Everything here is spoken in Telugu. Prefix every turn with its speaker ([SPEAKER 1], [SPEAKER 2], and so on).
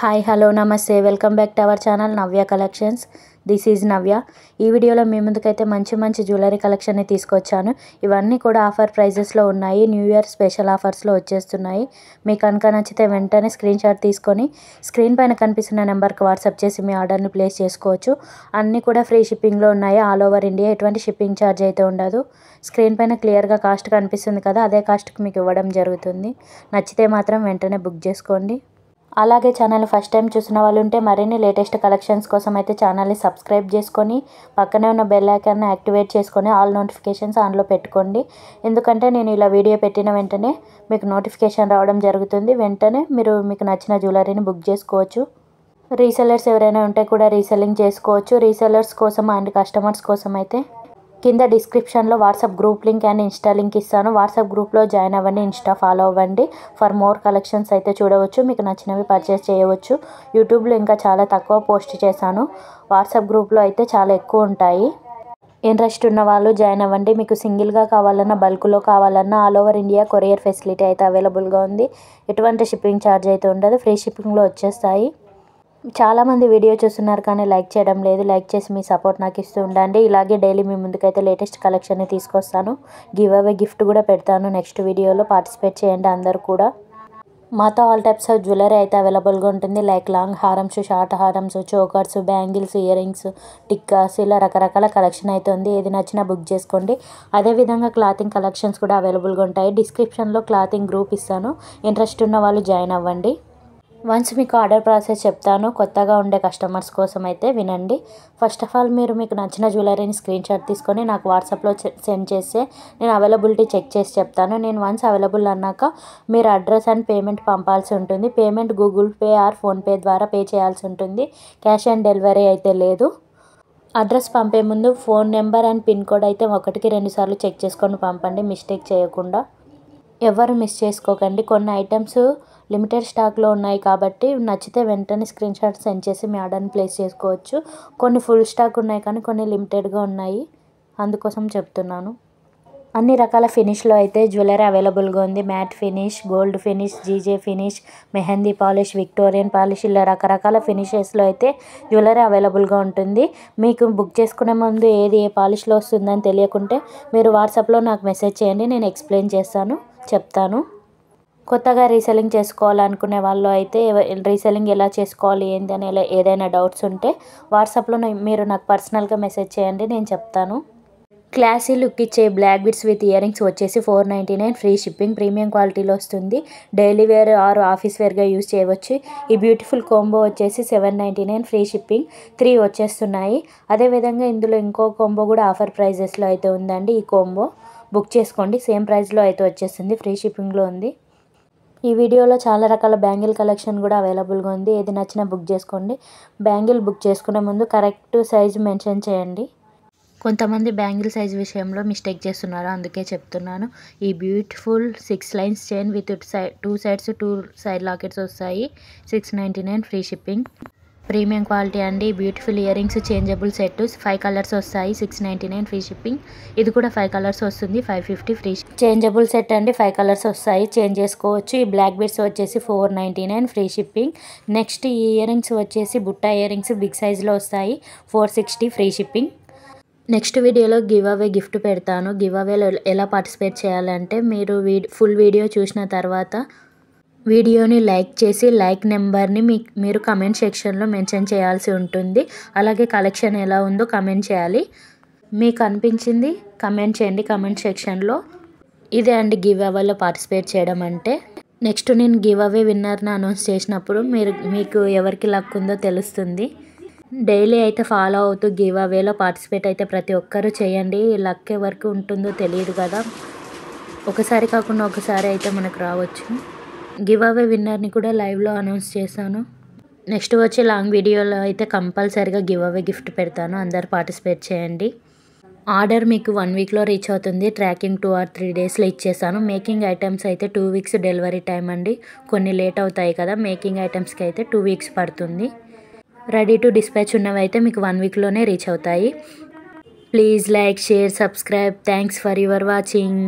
[SPEAKER 1] Hi hello namaste welcome back to our channel Navya collections. This is Navya. ఈ వీడియోలో మీ ముందుకైతే మంచి జ్యువెలరీ కలెక్షన్ని తీసుకొచ్చాను. ఇవన్నీ కూడా ఆఫర్ ప్రైజెస్లో ఉన్నాయి. న్యూ ఇయర్ స్పెషల్ ఆఫర్స్లో వచ్చేస్తున్నాయి. మీకు కనుక నచ్చితే వెంటనే స్క్రీన్ షాట్ తీసుకొని స్క్రీన్ పైన కనిపిస్తున్న నెంబర్కి వాట్సాప్ చేసి మీ ఆర్డర్ని ప్లేస్ చేసుకోవచ్చు. అన్నీ కూడా ఫ్రీ షిప్పింగ్లో ఉన్నాయి. All over India. ఎటువంటి షిప్పింగ్ ఛార్జ్ అయితే ఉండదు. స్క్రీన్ పైన క్లియర్గా కాస్ట్ కనిపిస్తుంది కదా, అదే కాస్ట్కి మీకు ఇవ్వడం జరుగుతుంది. నచ్చితే మాత్రం వెంటనే బుక్ చేసుకోండి. అలాగే ఛానల్ ఫస్ట్ టైం చూసిన వాళ్ళు ఉంటే మరిన్ని లేటెస్ట్ కలెక్షన్స్ కోసం అయితే ఛానల్ని సబ్స్క్రైబ్ చేసుకొని పక్కనే ఉన్న బెల్ ఐకాన్ని యాక్టివేట్ చేసుకొని ఆల్ నోటిఫికేషన్స్ ఆన్లో పెట్టుకోండి. ఎందుకంటే నేను ఇలా వీడియో పెట్టిన వెంటనే మీకు నోటిఫికేషన్ రావడం జరుగుతుంది. వెంటనే మీకు నచ్చిన జ్యువెలరీని బుక్ చేసుకోవచ్చు. రీసెల్లర్స్ ఎవరైనా ఉంటే కూడా రీసెల్లింగ్ చేసుకోవచ్చు. రీసెల్లర్స్ కోసం అండ్ కస్టమర్స్ కోసం అయితే కింద డిస్క్రిప్షన్లో WhatsApp group link and Insta link ఇస్తాను. వాట్సాప్ గ్రూప్లో జాయిన్ అవ్వండి, ఇన్స్టా ఫాలో అవ్వండి. ఫర్ మోర్ కలెక్షన్స్ అయితే చూడవచ్చు, మీకు నచ్చినవి పర్చేస్ చేయవచ్చు. యూట్యూబ్లో ఇంకా చాలా తక్కువ పోస్ట్ చేశాను. వాట్సాప్ గ్రూప్లో అయితే చాలా ఎక్కువ ఉంటాయి. ఇంట్రెస్ట్ ఉన్న వాళ్ళు జాయిన్ అవ్వండి. మీకు సింగిల్గా కావాలన్నా బల్క్లో కావాలన్నా all over India courier facility అయితే అవైలబుల్గా ఉంది. ఎటువంటి షిప్పింగ్ ఛార్జ్ అయితే ఉండదు. ఫ్రీ షిప్పింగ్లో వచ్చేస్తాయి. చాలామంది వీడియో చూస్తున్నారు కానీ లైక్ చేయడం లేదు. లైక్ చేసి మీ సపోర్ట్ నాకు ఇస్తూ ఉండండి. ఇలాగే డైలీ మీ ముందుకైతే లేటెస్ట్ కలెక్షన్ని తీసుకొస్తాను. గివ్ అవే గిఫ్ట్ కూడా పెడతాను. నెక్స్ట్ వీడియోలో పార్టిసిపేట్ చేయండి అందరూ కూడా. మాతో ఆల్ టైప్స్ ఆఫ్ జ్యువెలరీ అయితే అవైలబుల్గా ఉంటుంది. లైక్ లాంగ్ హారమ్స్, షార్ట్ హారమ్స్, చోకర్స్, బ్యాంగిల్స్, ఇయర్ రింగ్స్, టిక్కాస్, ఇలా రకరకాల కలెక్షన్ అయితే ఉంది. ఏది నచ్చినా బుక్ చేసుకోండి. అదేవిధంగా క్లాతింగ్ కలెక్షన్స్ కూడా అవైలబుల్గా ఉంటాయి. డిస్క్రిప్షన్లో క్లాతింగ్ గ్రూప్ ఇస్తాను. ఇంట్రెస్ట్ ఉన్న వాళ్ళు జాయిన్ అవ్వండి. వన్స్ మీకు ఆర్డర్ ప్రాసెస్ చెప్తాను. కొత్తగా ఉండే కస్టమర్స్ కోసం అయితే వినండి. ఫస్ట్ ఆఫ్ ఆల్ మీకు నచ్చిన జ్యువెలరీని స్క్రీన్ షాట్ తీసుకొని నాకు వాట్సాప్లో సెండ్ చేస్తే నేను అవైలబిలిటీ చెక్ చేసి చెప్తాను. నేను వన్స్ అవైలబుల్ అన్నాక మీరు అడ్రస్ అండ్ పేమెంట్ పంపాల్సి ఉంటుంది. Payment Google pay are PhonePe ద్వారా పే చేయాల్సి ఉంటుంది. క్యాష్ ఆన్ డెలివరీ అయితే లేదు. అడ్రస్ పంపే ముందు phone number and pin code అయితే 1కి 2 సార్లు చెక్ చేసుకొని పంపండి, మిస్టేక్ చేయకుండా. ఎవరు మిస్ చేసుకోకండి. కొన్ని ఐటమ్స్ లిమిటెడ్ స్టాక్లో ఉన్నాయి కాబట్టి నచ్చితే వెంటనే స్క్రీన్ షాట్ సెండ్ చేసి మీ ఆర్డర్ని ప్లేస్ చేసుకోవచ్చు. కొన్ని ఫుల్ స్టాక్ ఉన్నాయి కానీ కొన్ని లిమిటెడ్గా ఉన్నాయి, అందుకోసం చెప్తున్నాను. అన్ని రకాల ఫినిష్లో అయితే జ్యువెలరీ అవైలబుల్గా ఉంది. Matte finish, gold finish, GJ finish, mehndi polish, Victorian polish, ఇలా రకరకాల ఫినిషెస్లో అయితే జ్యువెలరీ అవైలబుల్గా ఉంటుంది. మీకు బుక్ చేసుకునే ముందు ఏది ఏ పాలిష్లో వస్తుందని తెలియకుంటే మీరు వాట్సాప్లో నాకు మెసేజ్ చేయండి, నేను ఎక్స్ప్లెయిన్ చేస్తాను, చెప్తాను. కొత్తగా రీసెల్లింగ్ చేసుకోవాలనుకునే వాళ్ళు అయితే రీసెల్లింగ్ ఎలా చేసుకోవాలి ఏంటి అని ఏదైనా డౌట్స్ ఉంటే వాట్సాప్లో మీరు నాకు పర్సనల్గా మెసేజ్ చేయండి, నేను చెప్తాను. క్లాసీ లుక్ ఇచ్చే black bits with earrings వచ్చేసి 499 ఫ్రీ షిప్పింగ్. ప్రీమియం క్వాలిటీలో వస్తుంది. డైలీ వేర్ ఆర్ ఆఫీస్ వేర్గా యూజ్ చేయవచ్చు. ఈ బ్యూటిఫుల్ కాంబో వచ్చేసి 799 ఫ్రీ షిప్పింగ్. 3 వచ్చేస్తున్నాయి. అదేవిధంగా ఇందులో ఇంకో కాంబో కూడా ఆఫర్ ప్రైజెస్లో అయితే ఉందండి. ఈ కాంబో బుక్ చేసుకోండి. సేమ్ ప్రైస్లో అయితే వచ్చేస్తుంది, ఫ్రీ షిప్పింగ్లో ఉంది. ఈ వీడియోలో చాలా రకాల బ్యాంగిల్ కలెక్షన్ కూడా అవైలబుల్గా ఉంది. ఏది నచ్చినా బుక్ చేసుకోండి. బ్యాంగిల్ బుక్ చేసుకునే ముందు కరెక్ట్ సైజు మెన్షన్ చేయండి. కొంతమంది బ్యాంగిల్ సైజ్ విషయంలో మిస్టేక్ చేస్తున్నారు, అందుకే చెప్తున్నాను. ఈ beautiful 6 lines chain with 2 sides 2 side lockets వస్తాయి. 699 ఫ్రీ షిప్పింగ్. ప్రీమియం క్వాలిటీ అండి. Beautiful ear rings changeable set 5 colours వస్తాయి. 699 ఫ్రీ షిప్పింగ్. ఇది కూడా 5 కలర్స్ వస్తుంది. 550 ఫ్రీ. చేంజబుల్ సెట్ అండి. 5 కలర్స్ వస్తాయి, చేంజ్ చేసుకోవచ్చు. ఈ బ్లాక్ బీడ్స్ వచ్చేసి 499 ఫ్రీ షిప్పింగ్. నెక్స్ట్ ఈ ఇయర్ రింగ్స్ వచ్చేసి బుట్ట ఇయర్ రింగ్స్ బిగ్ సైజ్లో వస్తాయి. 460 ఫ్రీ షిప్పింగ్. నెక్స్ట్ వీడియోలో గివ్ అవే గిఫ్ట్ పెడతాను. గివ్ అవేలో ఎలా పార్టిసిపేట్ చేయాలంటే మీరు ఫుల్ వీడియో చూసిన తర్వాత వీడియోని లైక్ చేసి లైక్ నెంబర్ని మీరు కమెంట్ సెక్షన్లో మెన్షన్ చేయాల్సి ఉంటుంది. అలాగే కలెక్షన్ ఎలా ఉందో కమెంట్ చేయాలి. మీకు అనిపించింది కమెంట్ చేయండి కమెంట్ సెక్షన్లో. ఇదే అండి గివ్ అవేలో పార్టిసిపేట్ చేయడం అంటే. నెక్స్ట్ నేను గివ్ అవే విన్నర్ని అనౌన్స్ చేసినప్పుడు మీకు ఎవరికి లక్ ఉందో తెలుస్తుంది. డైలీ అయితే ఫాలో అవుతూ గివ్ అవేలో పార్టిసిపేట్ అయితే ప్రతి ఒక్కరూ చేయండి. లక్ ఎవరికి ఉంటుందో తెలియదు కదా, ఒకసారి కాకుండా ఒకసారి అయితే మనకు రావచ్చు. గివ్ అవే విన్నర్ని కూడా లైవ్లో అనౌన్స్ చేశాను. నెక్స్ట్ వచ్చి లాంగ్ వీడియోలో అయితే కంపల్సరీగా గివ్ అవే గిఫ్ట్ పెడతాను, అందరు పార్టిసిపేట్ చేయండి. ఆర్డర్ మీకు 1 వీక్లో రీచ్ అవుతుంది. ట్రాకింగ్ 2 or 3 డేస్లో ఇచ్చేసాను. మేకింగ్ ఐటమ్స్ అయితే 2 వీక్స్ డెలివరీ టైం అండి. కొన్ని లేట్ అవుతాయి కదా, మేకింగ్ ఐటమ్స్కి అయితే 2 వీక్స్ పడుతుంది. రెడీ టు డిస్పాచ్ ఉన్నవి అయితే మీకు 1 వీక్లోనే రీచ్ అవుతాయి. Please like, share, subscribe. Thanks for your watching.